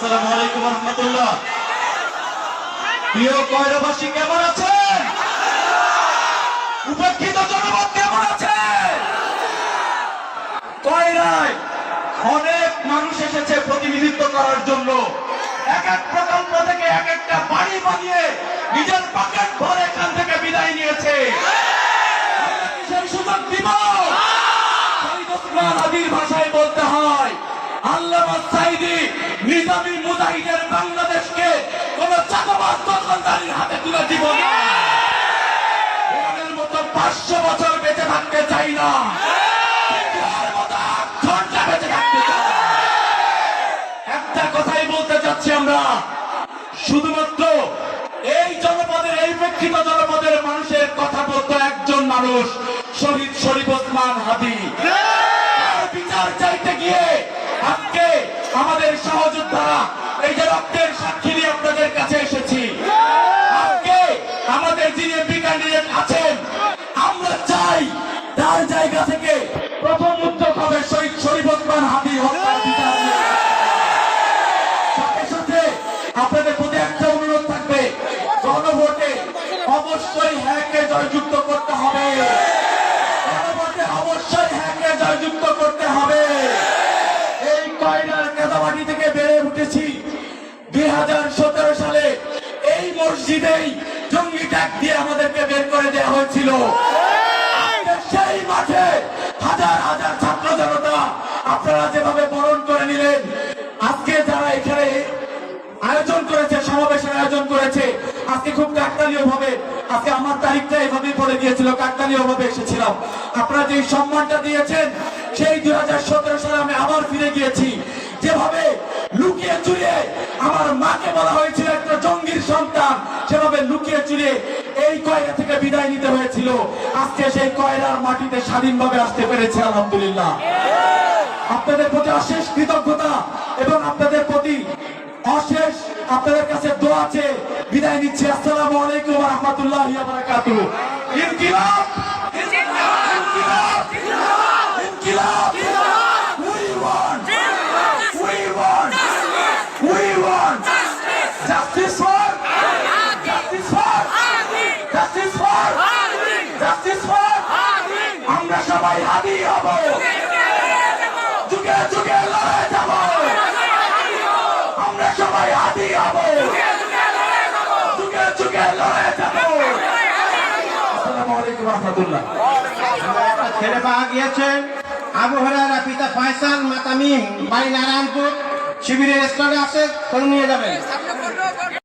আসসালামু আলাইকুম ওয়া রাহমাতুল্লাহ। প্রিয় কয়রাবাসী কেমন আছেন? উপেক্ষিত জনপদ কেমন আছে? কয়রায় অনেক মানুষ এসেছে প্রতিনিধিত্ব করার জন্য। এক এক প্রকল্প থেকে এক একটা বাড়ি বানিয়ে নিজের পকেট ভরে এখান থেকে বিদায় নিয়েছে। আমরা কি সেই সুযোগ দিব? শহীদ ওসমান হাদির ভাষায় বলতে হয়, আল্লামা সাঈদী নিজামী মুজাহিদের বাংলাদেশকে কোন চাঁদাবাজ দখলদারির হাতে তুলে দিব না। ওদের মতো 500 বছর বেঁচে থাকতে চাই না, বেঁচে থাকতে চাই। একটা কথাই বলতে চাচ্ছি, আমরা শুধুমাত্র এই জনপদের, এই প্রেক্ষিত জনপদের মানুষের কথা বলতো একজন মানুষ, শহীদ শরীফ ওসমান হাদি। বিচার চাইতে গিয়ে আজকে আমাদের সহযোদ্ধারা এই যে রক্তের সাক্ষী নিয়ে আপনাদের কাছে এসেছি। আজকে আমাদের যিনি এমপি ক্যান্ডিডেট আছেন, আমরা চাই তার জায়গা থেকে প্রথম উদ্যোগ হবে শহীদ শরীফ ওসমান হাদি হত্যার বিচার। সাথে সাথে আপনাদের প্রতি একটা অনুরোধ থাকবে, গণভোটে অবশ্যই হ্যাঁকে জয়যুক্ত করতে হবে। গণভোটে অবশ্যই হ্যাঁকে জয়যুক্ত করতে হবে। এই কয়রার কাদামাটি থেকে বেড়ে উঠেছি। 2017 সালে এই মসজিদেই জঙ্গি ট্যাগ দিয়ে আমাদেরকে বের করে দেওয়া হয়েছিল। সেই মাঠে হাজার হাজার ছাত্র জনতা আপনারা যেভাবে বরণ করে নিলেন, আজকে যারা এখানে আয়োজন করেছে, সমাবেশের আয়োজন করেছে, আজকে খুব কাকতালীয় ভাবে, আজকে আমার তারিখটা এভাবেই পড়ে গিয়েছিল, কাকতালীয় ভাবে এসেছিলাম। আপনারা যে সম্মানটা দিয়েছেন, সেই 2017 সালে আমি আবার ফিরে গিয়েছি। যেভাবে লুকিয়ে চুরিয়ে আমার মাকে বলা হয়েছিল একটা জঙ্গির সন্তান, সেভাবে লুকিয়ে চুরিয়ে এই কয়রা থেকে বিদায় নিতে হয়েছিল। আজকে সেই কয়রার মাটিতে স্বাধীনভাবে আসতে পেরেছে, আলহামদুলিল্লাহ। আপনাদের প্রতি অশেষ কৃতজ্ঞতা এবং আপনাদের প্রতি অশেষ আপনাদের কাছে দোয়া আছে। বিদায় নিচ্ছি। আসসালামু আলাইকুম ওয়া রাহমাতুল্লাহি ওয়া বারাকাতুহু। ইনকিলাব, ইনকিলাব, ইনকিলাব। We want, we want, we want justice for, justice for, justice for, justice for. আমরা সবাই হাদি হব, যুগে যুগে লড়াই যাব। আমরা সবাই হাদি হব, যুগে যুগে লড়াই যাব। আসসালামু আলাইকুম ওয়া রাহমাতুল্লাহ। ছেলে পাওয়া গিয়েছেন আবু হুরায়রা পিতা ফয়সাল মাতামিম বাড়ি নারায়ণপুর শিবিরের স্টলে আছে, নিয়ে যাবেন।